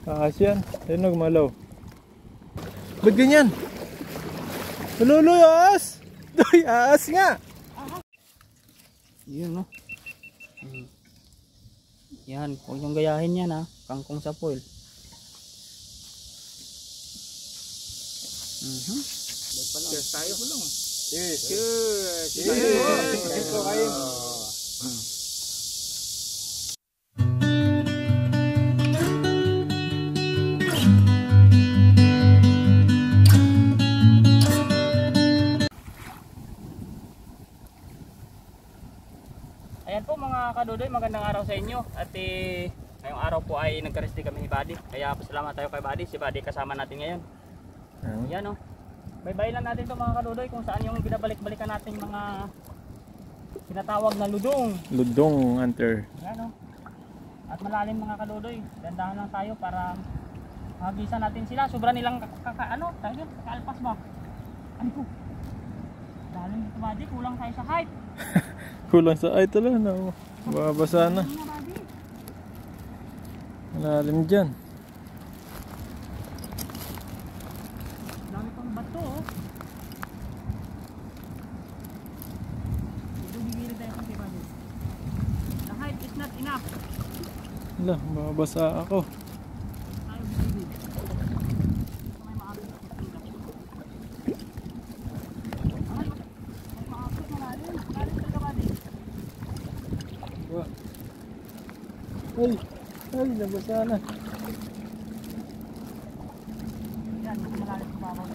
Ahas yan. Ayun nagmalaw. Ba't ganyan? Luluy, ahas! Doy, ahas nga! Yun, no? Yan, huwag yung gayahin yan, ha? Kangkong sa foil. Cheers tayo. Cheers! Cheers! Cheers! Cheers kayo! Ayan po mga kadudoy, magandang araw sa inyo. At ngayong araw po ay nagka-rest kami ni Buddy. Kaya pasalamat tayo kay Buddy. Si Buddy kasama natin ngayon. Ayan, oh. Baybay lang natin ito mga kadudoy kung saan yung binabalik-balikan natin mga tinatawag na ludong. Ludong hunter. Ayan, oh. At malalim mga kadudoy. Dandahan lang tayo para mahagisan natin sila. Sobra nilang kakaalpas ba? Ano po? Dalim dito Buddy, kulang tayo sa height. Kulang sa ay tala na. Babasa na. Malalim dyan. Dami pang bato, oh. Ito bigilid tayo kasi Buddy. The height is not enough. Wala, babasa ako. Tayo bigilid. May maabot na ito. Ay, maabot na natin. Malalim talaga Buddy. Ay, ay, nabasa na. Yan, malalim sa babaw.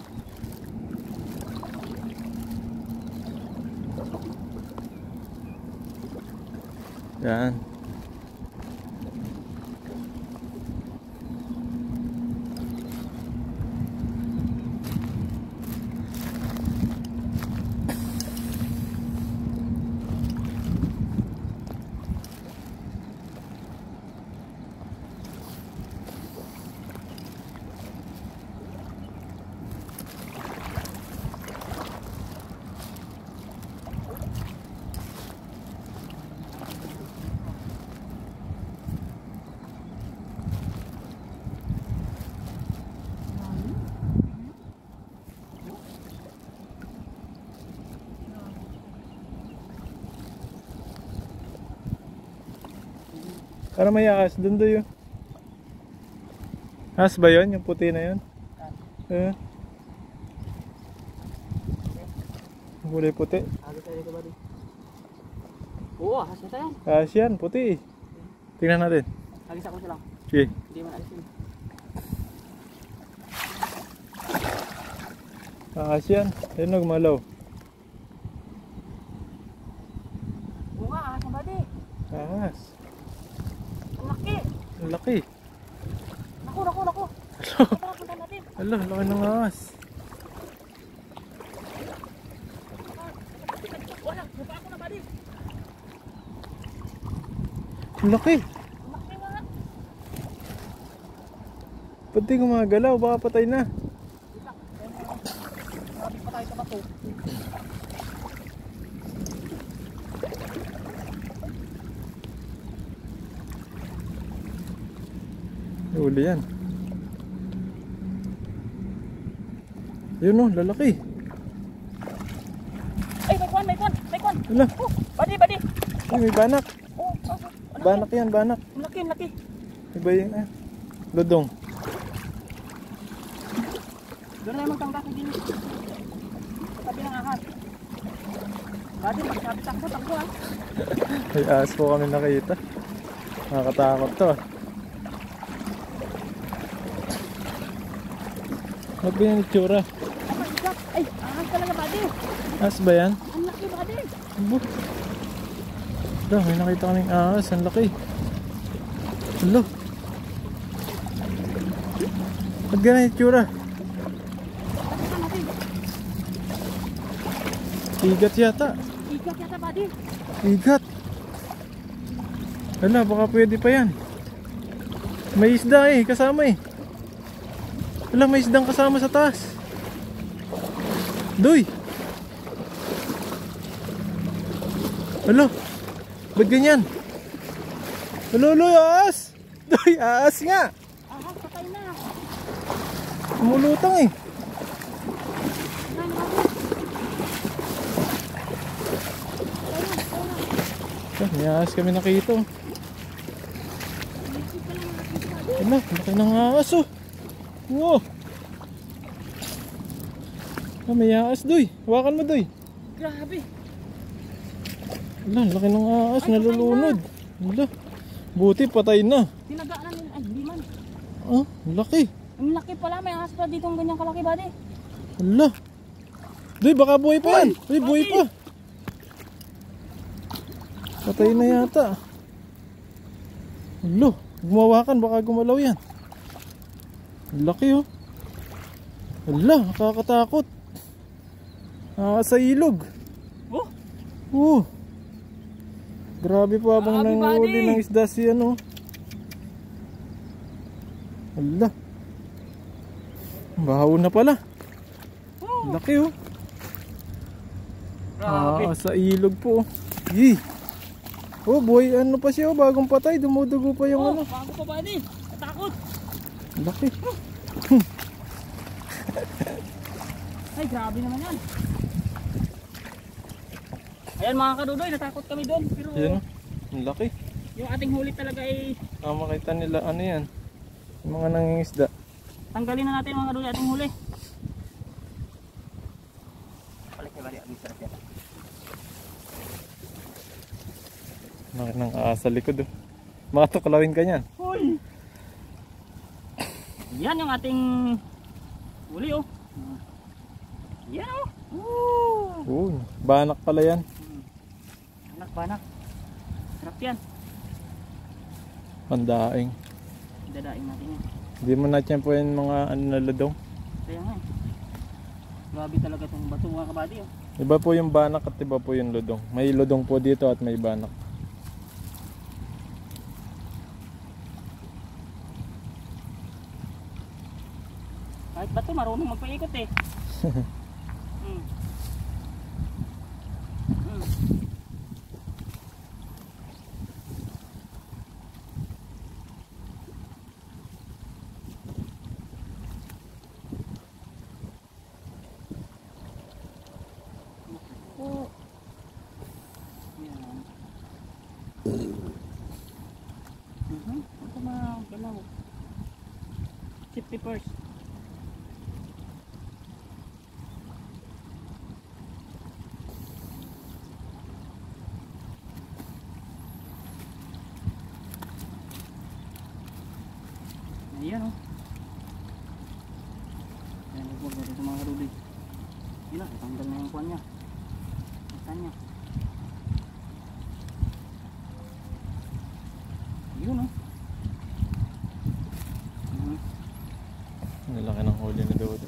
Yan. Para may ahas, doon doon yun. Ahas ba yun? Yung puti na yun? Yung kulay puti. Agad tayo dito Buddy. Oo, ahas na tayo. Ahas yan, puti. Tingnan natin. Agis ako sila. Sige. Hindi man alisin. Ahas yan. Ayun nagmalaw. Oo nga, ahas na Buddy. Ahas. Ang laki. Ang laki. Naku. Punta natin. Ala, laki ng ahas. Wala, buka ako na Buddy. Ang laki. Ang laki nga. Ba't di gumagalaw? Baka patay na. Marami pa tayo sa bato. Huli yan. Yun o, lalaki. Ay, may kwan. Ala, Oh, Buddy. ay, may banak. Oh, Banak yan, banak. ang laki. Iba yung ludong. Doon na yung magtanggas din. Sa tabi ng ahas. Buddy, takbo ah. May ahas po kami nakita. Nakakatakot to. Ano ba yung itsura? Ay, ahas talaga Buddy. Ahas ba yan? Ang laki Buddy. Abo. Ito, may nakita kaming ahas. Ang laki. Alo. Ba't ganun yung itsura? Igat yata. Ikat yata Buddy. Igat. Hala, baka pwede pa yan. May isda kasama Hala, may isdang kasama sa taas. Doy. Hala, ba't ganyan? Alo, ahas. Doy, ahas nga. Ahas, patay na. Sumulutang eh. May ahas kami nakita. Ano, laki ng ahas oh. Wow. May ahas doy. Hawakan mo doy. Grabe. Ala, laki ng ahas, nalulunod. Ala, buti patay na. Tinagaan na nila. Ay, hindi man. Ah, laki. Ang laki pala. May ahas pa dito ang ganyang kalaki, buddy. Ala. Doy, baka buhay pa yan. Uy, buhay pa. Patay na yata. Ala, gumawakan, baka gumalaw yan. Laki oh. Ala, nakakatakot. Sa ilog. Oh. Oh. Grabe po habang nanghuli ng isda si ano. Ala. Bahaw na pala. Oh. Laki oh. Grabe. Sa ilog po. Yee. Oh boy, ano pa siya oh, bagong patay, dumudugo pa yung ano. Bago pa buddy. Natakot. Laki. Ay, grabe naman yan. Ayan mga kadudoy, natakot kami doon. Pero Yan oh. Ang laki. yung ating huli talaga ay Makita nila ano yan. Yung mga nangingisda. tanggalin na natin mga kadudoy ating huli. Balik na balik. Ang sarap yan. Laki ng ahas sa likod oh. Makatuklawin ka niyan. Hoy! Yan yung ating huli oh. Yan oh. Oo, banak pala yan. Banak. Sarap yan. Pandaing. Dadaing natin yan. Hindi mo na tiyempoin mga ano na lodong. Kaya nga eh. Grabe talaga itong bato mga kabady oh. Iba po yung banak at iba po yung lodong. May lodong po dito at may banak. Kahit bato marunong magpaikot eh. Ito mga galaw. Chip peppers. Ayan o. Ayan, huwag na dito mga karuloy. Yun na, itanggal na yung kuwan niya. Itan niya. Yun o. Ang laki ng huli na dodo.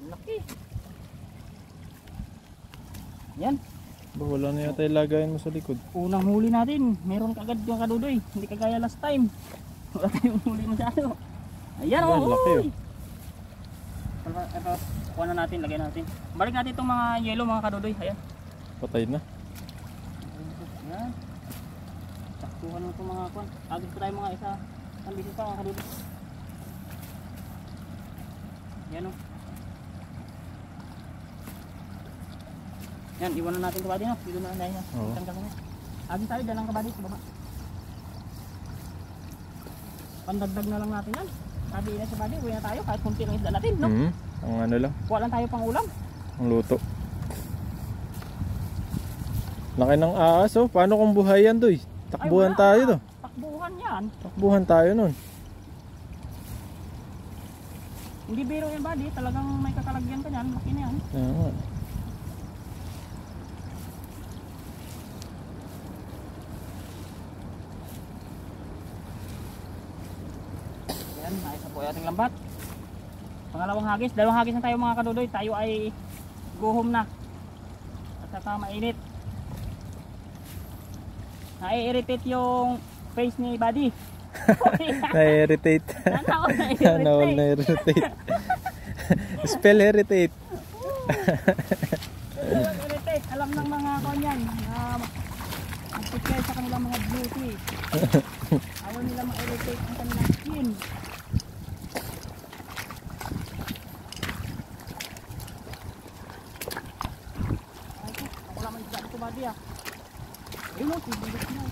Laki. Yan. Ba, wala na yata ilagayin mo sa likod. Unang huli natin. Meron kagad yung kadudoy. Hindi kagaya last time. Wala tayong huli masyado. Ayan o. Laki oh. Ito, kuha na natin, lagay natin. Balik natin itong mga yellow mga kadudoy. Ayan. Patay na. Ayan. Saktuhan mo itong mga kuhan. Agad ko tayo mga isa. Nandito pa mga kadudoy. Ayan o. Yan, iwan na natin kabady no. Dito na lang dahil niya. Oo. Agad tayo, dalang kabady sa baba. Pandagdag na lang natin yan. Sabi na sa body, uwi na tayo kahit kunti lang isda natin, no? Ang ano lang, Kuha lang tayo pang ulam. ang luto. Laki ng ahas oh. Paano kung buhay yan doy? Takbuhan Ay, wala tayo na. to. Takbuhan yan. Takbuhan tayo nun. Hindi biro yan body, talagang may kakalagyan ka yan. Laki na yan. Oo. Ayan, ayos na po yung ating lambat. Pangalawang hagis, dalawang hagis na tayo mga kadudoy. Tayo ay guhom na. At saka mainit. Na-irritate yung face ni Buddy. Na-irritate. Sana all na-irritate. Spell irritate. Irritate. Alam ng mga kanyan. Mag-take sa kanilang mga beauty. Ayaw nila ma-irritate ang kanilang skin. bigat na.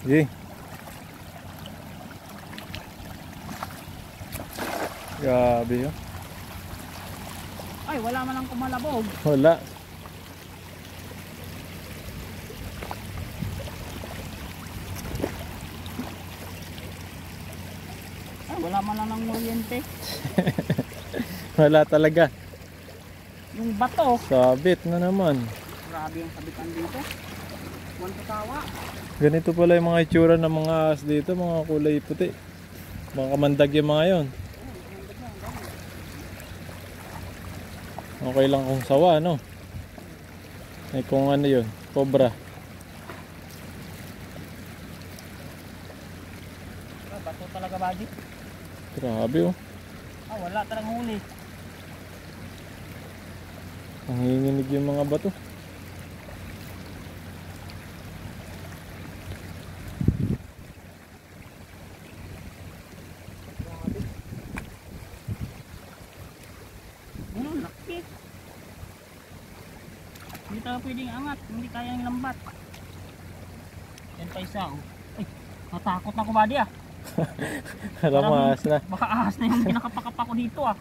Sige. Grabe yun. Ay, wala man lang kumalabog. Wala. Ay, wala man lang ng kuryente. Wala talaga. Yung bato. Sabit na naman. Grabe yung sabitan dito. Buwan katawa. Ganito pala yung mga itsura ng mga ahas dito, mga kulay puti. Mga kamandag yung mga yon. Okay lang kung sawa, no? Ay kung ano yun, cobra. Bato talaga, buddy. Grabe oh. Ah, wala talagang huli. Nanginginig yung mga bato. Ano, laki. Hindi talaga pwedeng angat, hindi kayang lambat. Yan pa isa, oh. Ay, natakot na ko, buddy, ah. Alam mo, ahas na. Baka ahas na yung kinakapakapa ko dito, ah.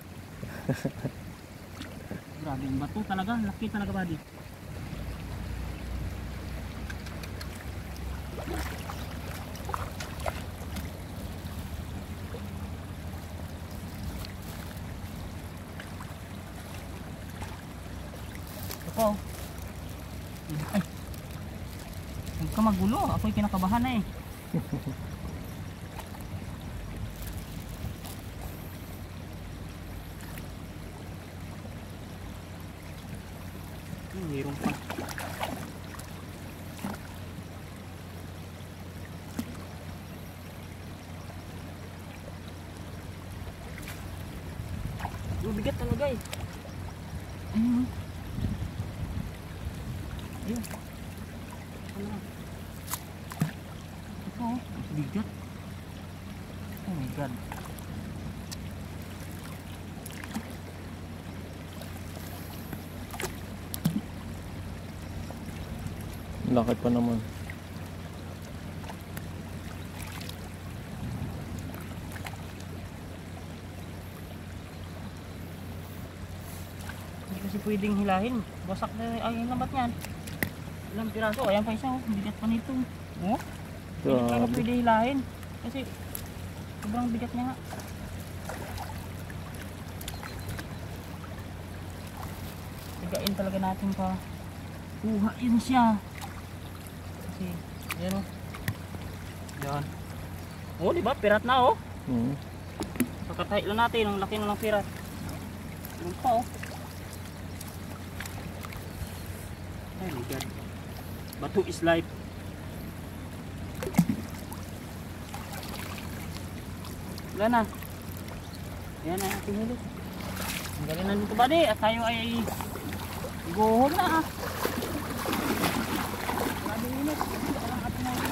Grabe yung bato talaga, laki talaga, buddy. Ito. Ay. Huwag ka magulo, ako'y kinakabahan na eh. Mayroon pa. Bigat talaga eh. Ayun. Ayun. Ano na? Ito oh. Bigat. Oh my god. Laki pa naman. Hindi kasi pwedeng hilahin. Wasak na ay lambat niyan. Ilang piraso. Ayan pa isa oh. Bigat pa nito. Oh? Hindi talaga pwede hilahin. Kasi sobrang bigat niya nga. Tigain talaga natin pa. Kuhain siya. Kasi, yan o. Yan. Oh, diba? Pirat na oh. Pagkatahi lang natin, ang laki na ng pirat. Ano pa oh. Ay my god. Bato is life. Wala na. Yan ang ating huli. Ang galing na dito ba di? At tayo ay guhol na ah. Maraming init. Ang ating huli.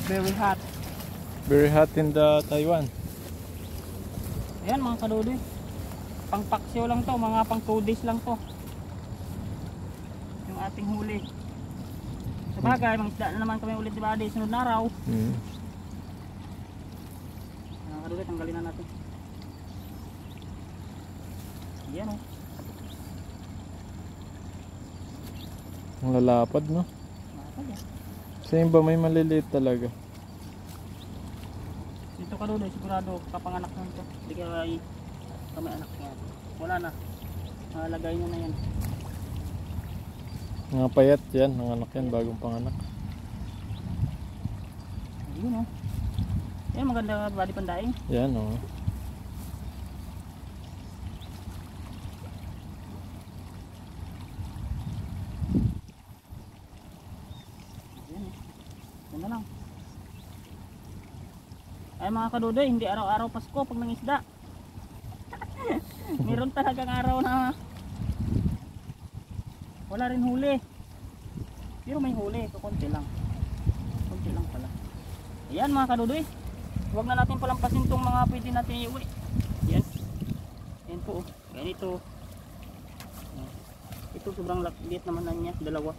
Very hot. Very hot in the Taiwan. Ayan mga kadudoy. Pang paksiw lang to, mga pang 2 days lang to. Yung ating huli. Sa bagay, mga isda na naman kami ulit di ba di sunod na araw. Mga kadudoy, tanggalin na natin. Ayan oh. Ang lalapad, no? Malapad yan. Sa iba may maliliit talaga. Dito kadudoy, sigurado kapanganak nun to. Hindi kaya ay kami anak niya. Wala na. Malagay nyo na yan. Mga payat yan, ang anak yan, bagong panganak. Ayun oh. Ayan maganda body pandaing. Yan oh. Ay mga kadudoy, hindi araw-araw Pasko pag nangisda. Meron talagang araw na wala rin huli. Pero may huli, so konti lang. Konti lang pala. Ayan mga kadudoy. Huwag na natin palampasin tong mga pwede natin iuwi. Yan. Yan po. Yan ito. Ito sobrang liit naman na niya. Dalawa.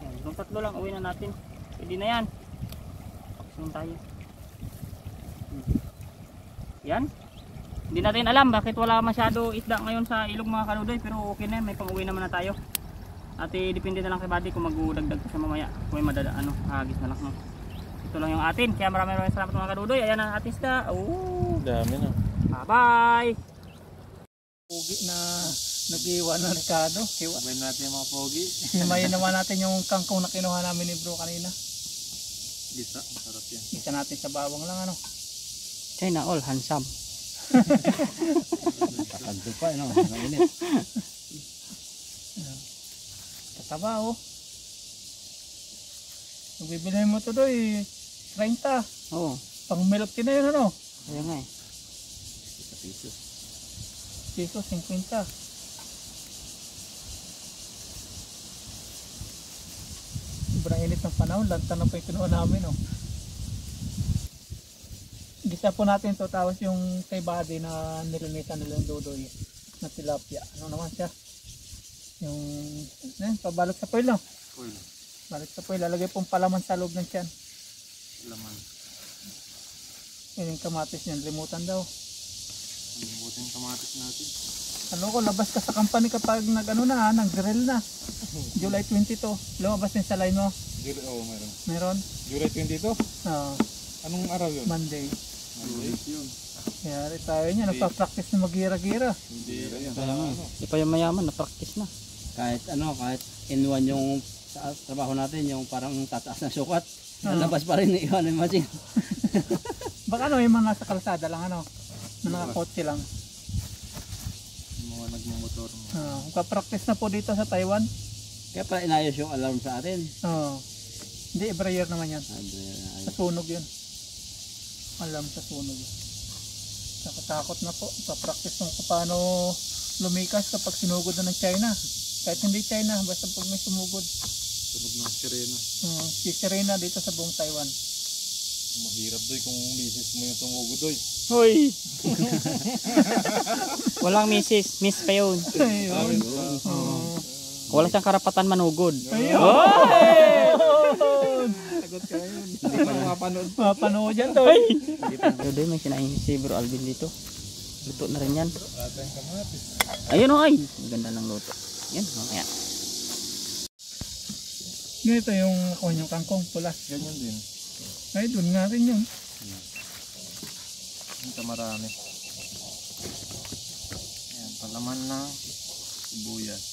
Yan. Yung tatlo lang uwi na natin. Pwede na yan. Paksin tayo. Yan. Hindi natin alam bakit wala masyado isda ngayon sa ilog mga kadudoy. Pero okay na yan. May pang-uwi naman na tayo. At depende na lang kay buddy kung magdagdag pa sa mamaya. Kung may hagis na lang. Ito lang yung atin. Kaya maraming salamat mga kadudoy. Ayan ang ating isda. Dami na. Bye-bye. Pogi na nag-iwan ng Ricardo. Sabayin natin yung mga pogi. Himayin naman natin yung kangkong na kinuha namin ni bro kanina. Gisa, sarap yan. Isa natin sa bawang lang ano. China all handsome. Takando pa ano, nainit. Kataba oh. Kung bibilhin mo ito doy, 30. Oo. Pang milk tea na yun ano. Ayan nga eh. Piso 50. Sobrang init ng panahon, lantan na po yung kinuha namin oh. Gisa po natin ito, tapos yung kay buddy na nilinisan nila yung Dodoy na tilapia. Ano naman siya? Yung pabalot sa foil no? Foil. Balot sa foil, lalagay pong palaman sa loob ng tiyan. Laman. Yun yung kamatis niyan, limutan daw. Limutin yung kamatis natin. Ano ko, labas ka sa company kapag nag-ano na, nag-grill na. July 22, lumabas din sa line mo. Meron. Meron? July 22? Oo. Anong araw yun? Monday. Monday yun. Kaya tayo niya, nagpa-practice na mag-gira-gira. Hindi yan. Hindi pa yung mayaman, na-practice na. Kahit in-one yung sa trabaho natin, yung parang tataas na sukat, lalabas pa rin iwan ng machine. Baka ano, yung mga nasa kalsada lang ano, na nakakotse lang. Yung mga nagmumotor mo. Magpa-practice na po dito sa Taiwan. Kaya pa inayos yung alarm sa atin. Hindi, every year naman yan. Sa sunog yun. Alam sa sunog. Nakatakot na po. Pa-practice nung paano lumikas kapag sinugod na ng China. Kahit hindi China, basta pag may sumugod. Sunog ng sirena. Si sirena dito sa buong Taiwan. Mahirap doy kung misis mo yung tumugod doy. Hoy! Walang misis, miss pa yun. Ayun. Wala siyang karapatan manugod. Ayun! Sagot ka yun. Hindi pa mapanood. Mapanood yan to. Dodoy, may sinaing si Bro Alvin dito. Luto na rin yan. Ayun o ay! Ganda ng luto. Yan, mamaya. Ganito yung kanyang kangkong pula. Ganyan din. Ay, dun nga rin yun. Ito marami. Ayan, palaman na sibuyas.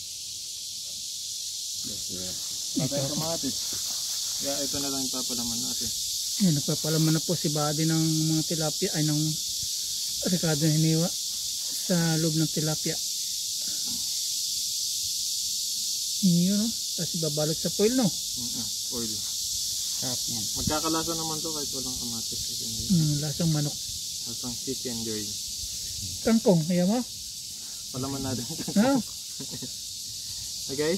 Patay ang kamatis. Kaya ito na lang yung papalaman natin. Ayan, nagpapalaman na po si buddy ng mga tilapia, ay ng Ricardo na hiniwa sa loob ng tilapia. Yun no? Tapos babalot sa foil no? Oil. Sarap yan. Magkakalasa naman to kahit walang kamatis. Lasang manok. Lasang chicken joy. Kangkong, kaya mo? Palaman natin. Ha? Okay?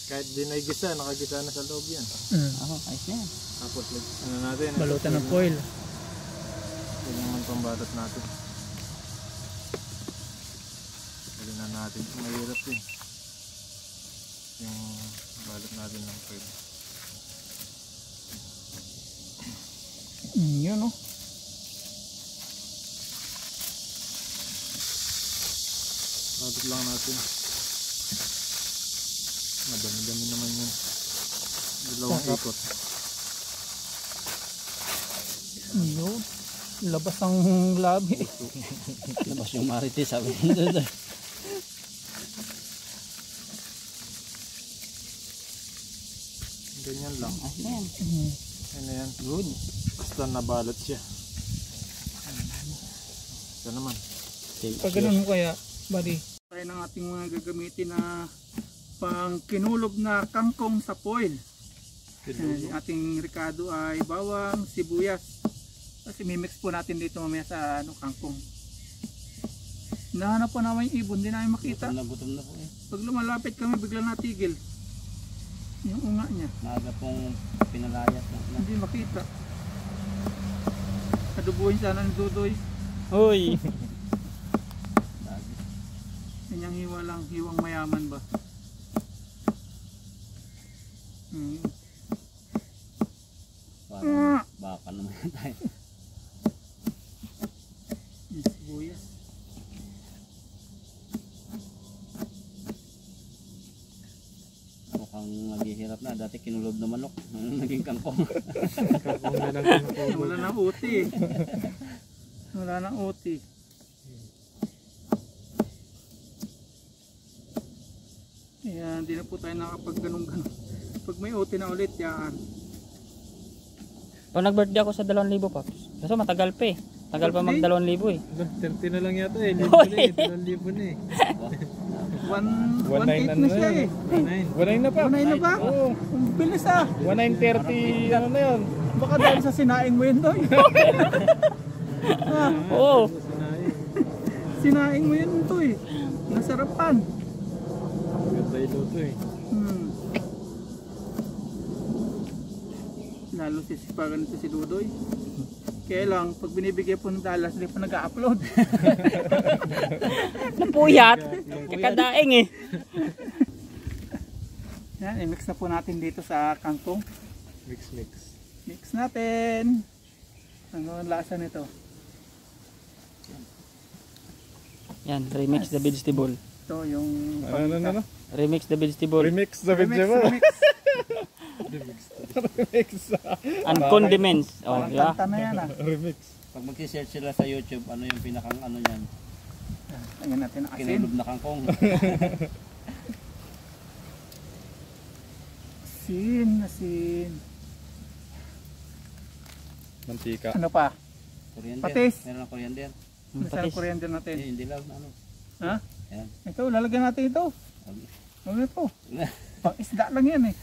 Kahit di na igisa, nakagisa na sa loob yan. Oo, ayos na yan. Tapos ano natin? Balutan ng foil. Ito naman pambalot natin. Pwede na natin. Mahirap din. Yung balot natin ng foil. Yun no? Balot lang natin. Madami-dami naman yun. Dalawang ikot. Yun. Labas ang labi. Labas yung marites, sabi nito. Ganyan lang. Ayos na yan. Ano yan? Good. Basta nabalot siya. Ito naman. Pag ganun mo kaya, buddy. Tayo ng ating mga gagamitin na pang kinulog na kangkong sa foil. Yung ating ricado ay bawang, sibuyas. Kasi mimix po natin dito mamaya sa kangkong. Nahanap po naman yung ibon, hindi namin makita. Gutom na po eh. Pag lumalapit kami, bigla natigil. Yung unga niya. Maaga pong pinalayas na. Hindi makita. Adubuhin sana ng Dudoy. Uy! Kanyang hiwa lang, hiwang mayaman ba? Parang baka naman tayo. Yung sibuyas. Mukhang maghihirap na. Dati kinulog na manok. Naging kangkong. Kangkong na lang tinutulog. Wala nang uti. Wala nang uti. Kaya hindi na po tayo nakapag ganun-ganun. Pag may uti na ulit, yan. Pag nag-birthday ako sa 2,000 Paps. Kaso matagal pa eh. Tagal pa mag 2,000 eh. 30 na lang yata eh. Libo na eh. 2,000 na eh. 1.8 na siya eh. 1.9 na pa. 1.9 na ba? Oo. Ang bilis ah. 1.930 ano na yun. Baka dahil sa sinaing mo yun doy. Oo. Sinaing mo yun to eh. Nasarapan. Ganda yung luto eh. Lalo sisipagan ito si Dudoy. Kaya lang, pag binibigay po ng Dallas, hindi pa nag-upload. Napuyat. Kakadaing eh. Yan, i-mix na po natin dito sa kangkong. Mix. Mix natin. Ano ang lasa nito? Yan, remix the vegetable. Ito yung... Ano? Remix the vegetable. Remix the vegetable. Remix. And condiments. Oh, Parang yeah. kanta na yan ah. Remix. Pag mag-search sila sa YouTube, ano yung pinakang ano yan? Lagyan natin ang asin. Kinulog na kangkong. Asin. Mantika. Ano pa? Coriander. Patis. Meron ng coriander. Masarap coriander natin. Eh, hindi lang ano. Ha? Ayan. Ito, lalagyan natin ito. Huwag na ito. Pang isda lang yan eh.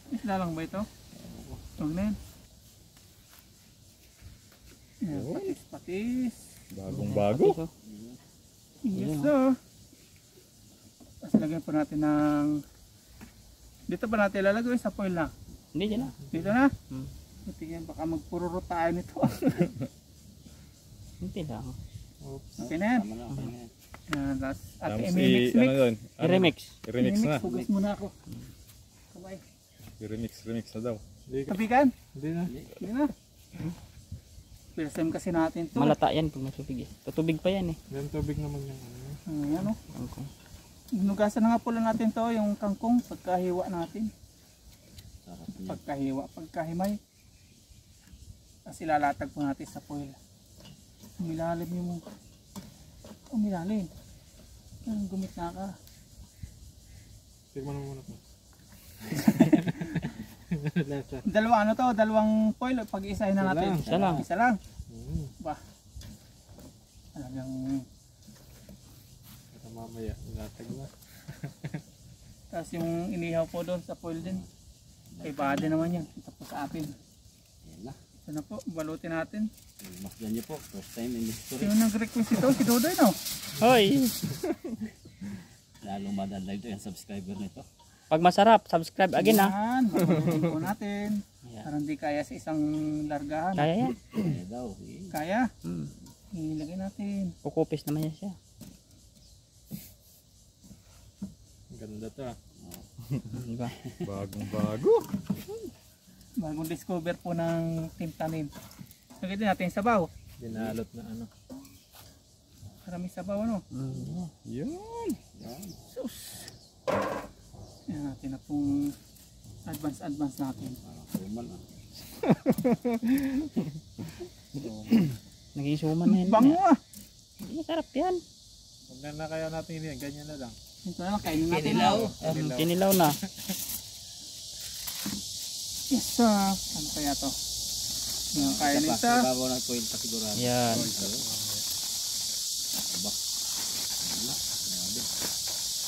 Isda lang ba ito? Huwag na yan. Yan, patis. Bagong bago. Yes sir. Tapos lagyan po natin ng... Dito ba natin lalagay sa foil na? Hindi dyan na. Dito na? Hmm. Tingnan, baka magpururo tayo nito. Hindi lang. Okay na yan. Tama na, okay na yan. Yan, tapos Tapos ating i-mix. ano doon? I-remix. I-remix na. Hugas muna ako. Kamay. I-remix na daw. Tabigan? Hindi na. Hindi na. First time kasi natin ito. Malata yan pag matubig eh. Tutubig pa yan eh. Yan tubig naman yung ano. Ayan o. Kangkong. Nugasan na nga pula natin to yung kangkong pagkahiwa natin. Sarap niya. Pagkahiwa, pagkahimay. Tapos ilalatag po natin sa foil. Umilalim yung... Umilalim. Gumit na ka. Tignan mo muna po. Dalawa ano to? Dalawang foil. Pag-isahin na natin. Isa lang. Isa lang. Ba? Talagang... Ito mamaya. Ilatag na. Tapos yung inihaw po doon sa foil din. Kay Bade naman yan. Ito po sa atin. Yan na. Ito na po. Balutin natin. Masdan niyo po. First time in history. Sino nag-request ito? Si Dodoy no? Hoy! Lalong madalive to yung subscriber nito. Pag masarap, subscribe again ha. Yan. Babalutin po natin. Ayan. Parang di kaya sa isang largahan. Kaya yan. Kaya daw. Eh. Kaya. Hmm. Ilagay natin. Kukupis naman yan siya. Ganda to ah. Diba? Bagong bago. Bagong discover po ng Team Tanim. Lagay din natin sabaw. Dinalot na ano. Maraming sabaw ano. Yun. Sus. Yan natin na pong advance natin. Kuman ah. Naging suman na yan. Bango ah. Masarap yan. Huwag na kaya natin yan. Ganyan na lang. Ito na lang kainin natin. Kinilaw. Kinilaw na. Yes ah. Ano kaya to? Yung kaya Isa pa. nito. Ibabaw na foil pa sigurado. Yan. Aba. Yan na. Grabe.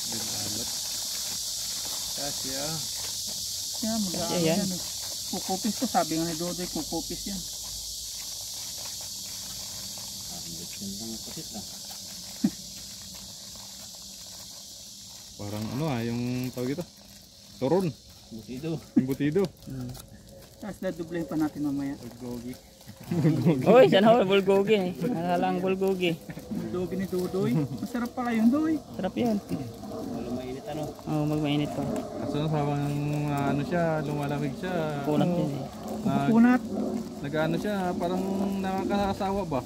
Dinalot. Kasi ah. Yan, mag-aano Yan. yan eh. Kukupis to, sabi nga ni Dodoy, kukupis yan. Parang ano yung tawag ito. Turon. Butido. Butido. Tapos dadublayin pa natin mamaya. Gogi. Uy, sana ako bulgogi eh. Nalala ang bulgogi. Dogi ni Dodoy. Masarap pala yun, Doy. Sarap yan. Wala mainit ano. Oo, magmainit pa. Kaso habang ano siya, lumalamig siya. Punat yan eh. Kumukunat. Nag-ano siya, parang nakakasawa ba?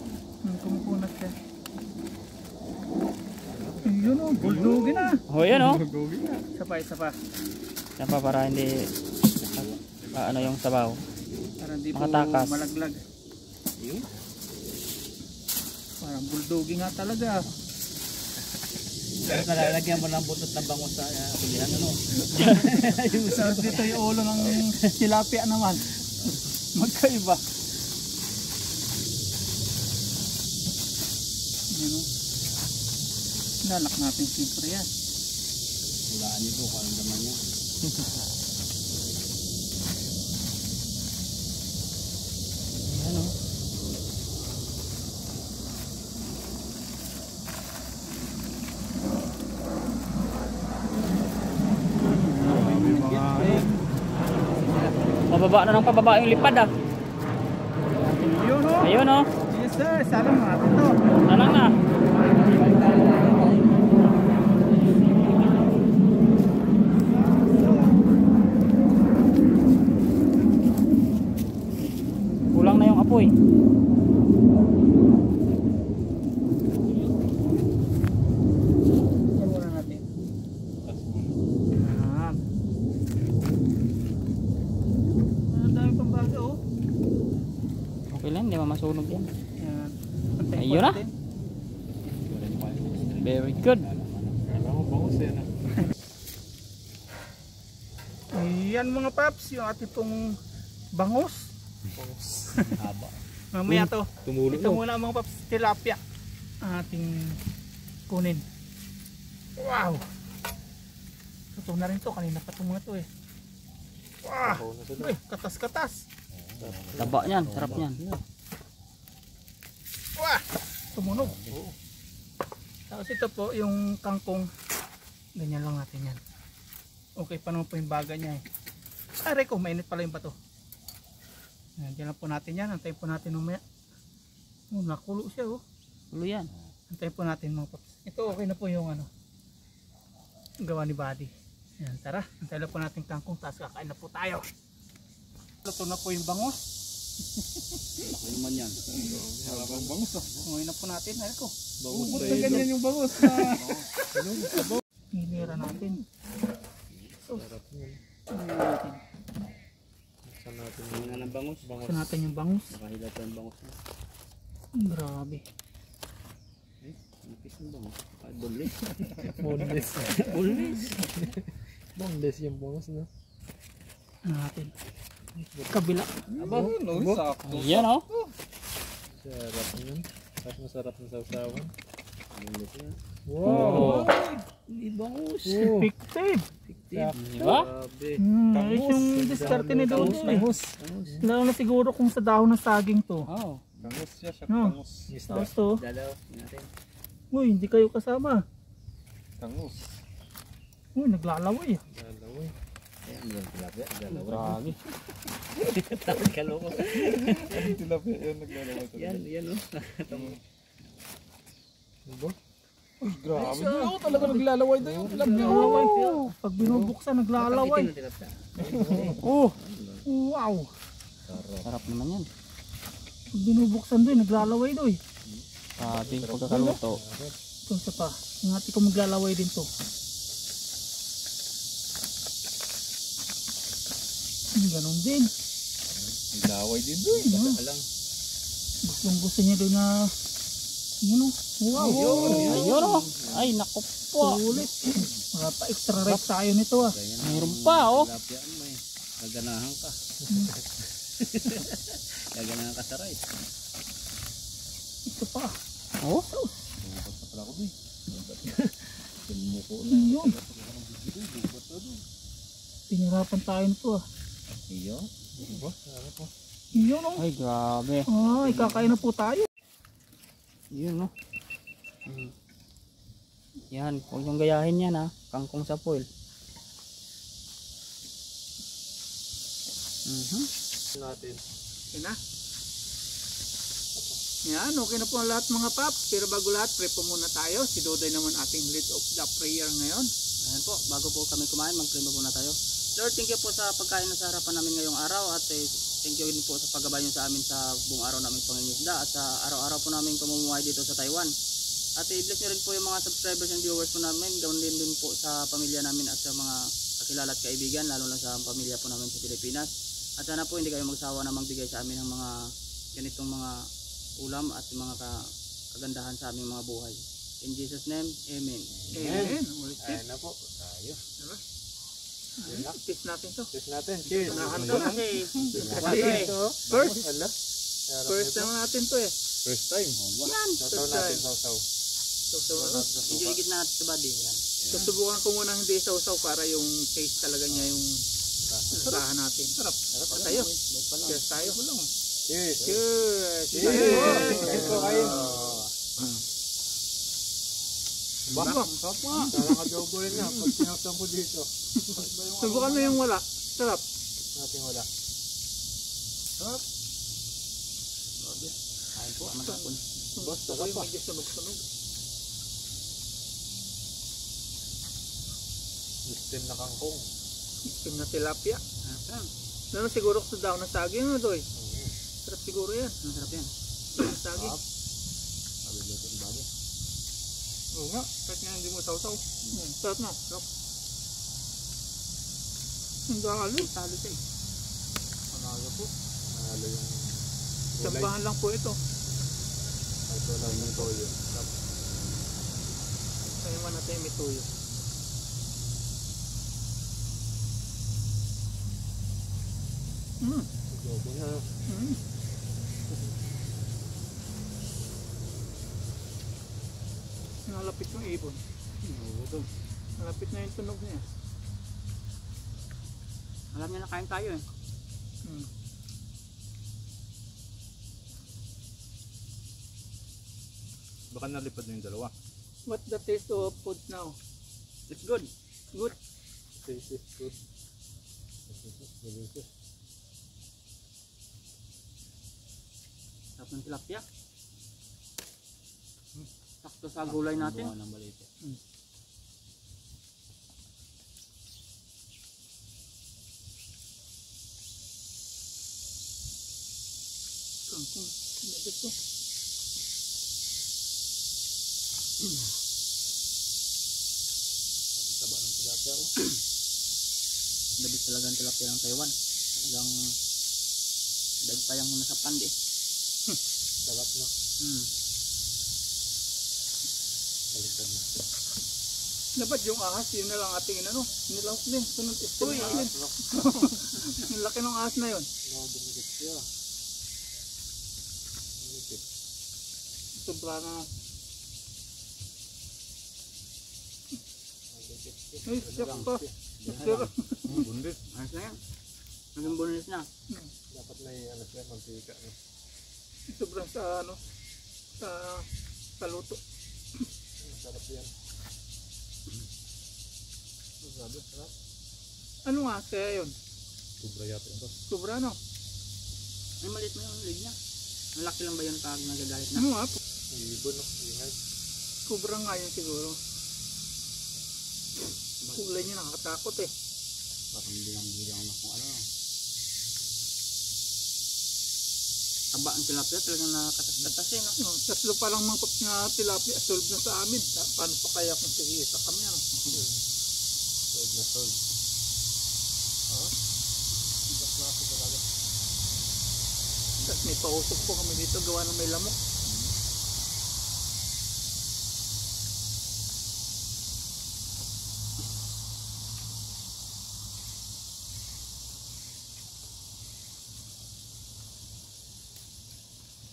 Kumukunat siya. Yun o, buldogi na. Oh, yan oh. Gogi nga. Isa pa, isa pa. Yan pa para hindi ano yung sabaw. Para hindi po Makatakas. malaglag. Yun. Parang buldogi nga talaga. Tapos nalalagyan mo ng butot ng bangus sa kulihan ano. Tapos dito yung ulo ng tilapia naman. Magkaiba. Yan o. Lalak natin siyempre yan. Hulaan niyo po kung anong laman niya. Yan oh. Pababa na ng pababa yung lipad ah. Yun o. Ayun oh. Yes sir, salam natin to. Tanang na. Kulang na yung apoy. Yan muna natin. Yan. Ang dami pang baga oh. Okay lang, hindi mamasunog yan. Yan. Antayin po Ayun na. natin. Very good. Ayan mga paps, yung ating pong bangus. Haba. Mamaya to. Tumulo Ito muna mga paps, tilapia. Ang ating kunin. Wow! Ito na rin to, kanina pa itong mga to eh. Wow! Uy, katas-katas. Taba niyan, sarap niyan. Wow! Tumunog. Tapos ito po yung kangkong. Ganyan lang natin yan. Okay pa naman po yung baga niya eh. Aray ko, mainit pala yung bato. Diyan lang po natin yan. Antayin po natin umaya. Oh, nakulo siya oh. Tulo yan. Antayin po natin mga paps. Ito okay na po yung ano. Gawa ni Buddy. Yan, tara. Antayin lang po natin kangkong. Tapos kakain na po tayo. Luto na po yung bangus. Ano naman yan? Bangus ah. Ngayon na po natin. Aray ko. Bangus Ba't sa na ganyan yung bangus na hinira natin. Sarap yun. Hinira natin. Saan natin Mga ng bangus. Gusto natin yung bangus. Nakahilat ang bangus na. Grabe. Nipis ng bangus. Kahit boneless. boneless. Boneless. Boneless yung bangus no? Ano natin? Kabila. Aba, no, sakto. Ayan oh. Sarap yun. Tapos masarap na sausawan. Boneless yan. Wow! Hindi bangus. Oh. Fictive. Di ba? Grabe. Ayos yung diskarte ni Dodo eh. Bangus. Lalo na siguro kung sa dahon ng saging to. Oh. Bangus siya, siya No. bangus. Tapos to, Dalaw natin. uy, hindi kayo kasama. Bangus. Uy, naglalaway. Dalaw eh. Ayan, meron tilapia. Dalawa. Grabe. Takot ka loko. Ang tilapia yun, naglalaway talaga. Yan oh. Diba? Uy, grabe. Oo, talaga naglalaway na yung tilapia. Naglalaway. Pag binubuksan, naglalaway. Pakitin ng tilapia. Oh, wow. Sarap naman yan. Pag binubuksan doon, naglalaway doon. Grabe yung pagkakaluto. Ito isa pa. Yung ate ko maglalaway din to. Ganon din. Naglaway din doon. Basta lang. Gustong gusto niya doon na yun o. Wow. Ayun oh. Ay naku po. Sulit. Mga pa extra rice tayo nito ah. Mayroon pa oh. Tilapia mo eh. Gaganahan ka. Gaganahan ka sa rice. Ito pa. Oh. Yun. Pinirapan tayo nito ah. Iyo. Yun oh. Ay, grabe. Ah, ikakain na po tayo. Yun, no? Yan, huwag yung gayahin yan, ha? Kangkong sa foil. Natin. Okay na. Yan, okay na po ang lahat mga paps. Pero bago lahat, pray po muna tayo. Si Dodoy naman ating lead of the prayer ngayon. Ayan po, bago po kami kumain, mag-pray muna tayo. Lord, thank you po sa pagkain na sa harapan namin ngayong araw. At thank you din po sa paggabay niyo sa amin sa buong araw namin pangingisda. At sa araw-araw po namin pamumuhay dito sa Taiwan. At i-bless niyo rin po yung mga subscribers and viewers po namin. Gawin din po sa pamilya namin at sa mga kakilala at kaibigan. Lalo na sa pamilya po namin sa Pilipinas. At sana po hindi kayo magsawa na magbigay sa amin ng mga ganitong mga ulam at mga kagandahan sa aming mga buhay. In Jesus' name, Amen. Amen. Ayan na po. Tayo. Diba? Test natin to. Test natin. Cheers. Unahan to kasi. Kasi, First. Ala. First naman natin to eh. First time. yan. Sausaw natin, sausaw. Igigit na natin sa body. Yan. Susubukan ko muna hindi sausaw para yung taste talaga niya yung usahan natin. Sarap. Tayo. Cheers tayo. Cheers. Cheers. Cheers po kayo. Baka. Sarang adobo rin nga. Pag sinasam po dito. Subukan mo yung wala. Sarap. Natin wala. Sarap. Ayun po, matapon. Basta ko yung medyo sunog-sunog. Steam na kangkong. Steam na tilapia. Masarap. Ano siguro sa daw ng saging ano doy? Sarap siguro yan. Masarap yan. Ng saging. Sabi dito yung bago. Oo nga. Kahit nga hindi mo sausaw. Sarap na. Sarap. Ang dakalo. Talo siya eh. Manalo po. Manalo yung gulay. Sambahan lang po ito. Ito lang yung toyo. Kaya man natin may tuyo. Adobo na. Nalapit yung ibon. Nalapit na yung tunog niya. Alam niya na kain tayo eh. Baka nalipad na yung dalawa. What's the taste of food now? It's good. Good. Taste is good. Delicious. Sarap ng tilapia. Sakto sa gulay natin. Bunga ng balito. Kangkong. Labit to. Taba ng tilapia ko. Labis talaga ang tilapia ng Taiwan. Talagang dagpayang muna sa pandi. Sarap na. Baliktad na. Dapat yung ahas, yun na lang ating inano. Nilawak din. Sunod Uy, din. Yung laki ng ahas na yun. No, dumikit siya. Dumikit. Sobra na. Ay, siyak pa. Sarap. Bundit. Ayos na yan. Naging bonus na. Dapat may ano siya, mantika. Sobrang sa ano, sa luto. Sarap yan. Sabi, sarap. Ano nga kaya yun? Sobra yata ito. Sobra no? Ay, maliit mo yung leg niya. Malaki lang ba yun pag nagagalit na? Ano nga? Ibon, no? Ingay. Sobra nga yun siguro. Kulay niya nakakatakot eh. Parang bilang kung ano. Taba ang tilapia, talagang nakakatas-katas eh, no? No, tatlo pa lang mangkot na tilapia, solve na sa amin. Paano pa kaya kung sige isa kami ano? Sold na sold. Tapos may pausok po kami dito gawa ng may lamok.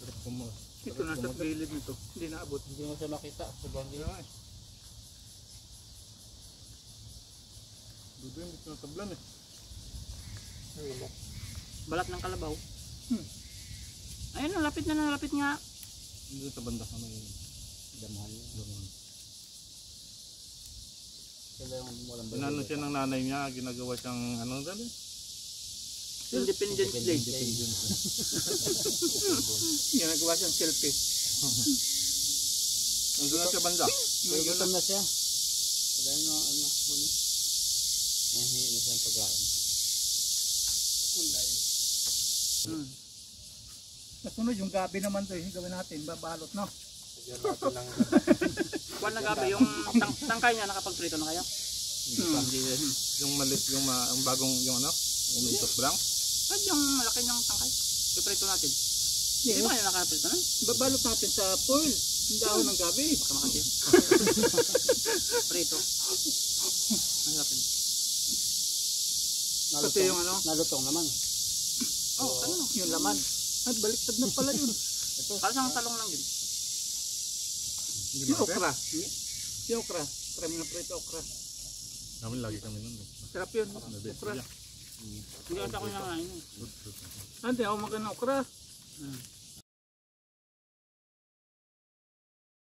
Sarap kumo. Ito nasa gilid nito, hindi naabot. Hindi mo siya makita. Sobrang Dudo yung dito natablan eh. Balat ng kalabaw. Hmm. Ayun, nalapit na nalapit nga. Dito sa banda ano yung Damahan niya. Sila yung walang Inano siya ng nanay niya, ginagawa siyang ano dali? Independence Day. Ginagawa siyang selfie. Nandun na sa banda. Gutom na siya. Kaya nga, ano, huli. Nahihingi na siya ang pagkain. Nasunod yung gabi naman to, gawin natin, babalot no. Kuwan na gabi, yung tangkay niya, nakapagprito na kayo? Yung malit, yung ang bagong yung ano, yung top brown. Kahit yung malaki niyang tangkay. Piprito natin. Hindi ba kayo nakaprito na? Babalot natin sa foil, yung dahon ng gabi. Baka makasya. Prito. Masarapin. Pati yung ano, Nalutong naman. Oh, ano? yung laman. At baliktad na pala yun. Para sa talong lang yun. Yung okra. Yung okra. Karami na prito okra. Namin lagi kami nun. Sarap yun. Okra. Hindi kasi ako nang ngayon. Ante, ako maganda okra.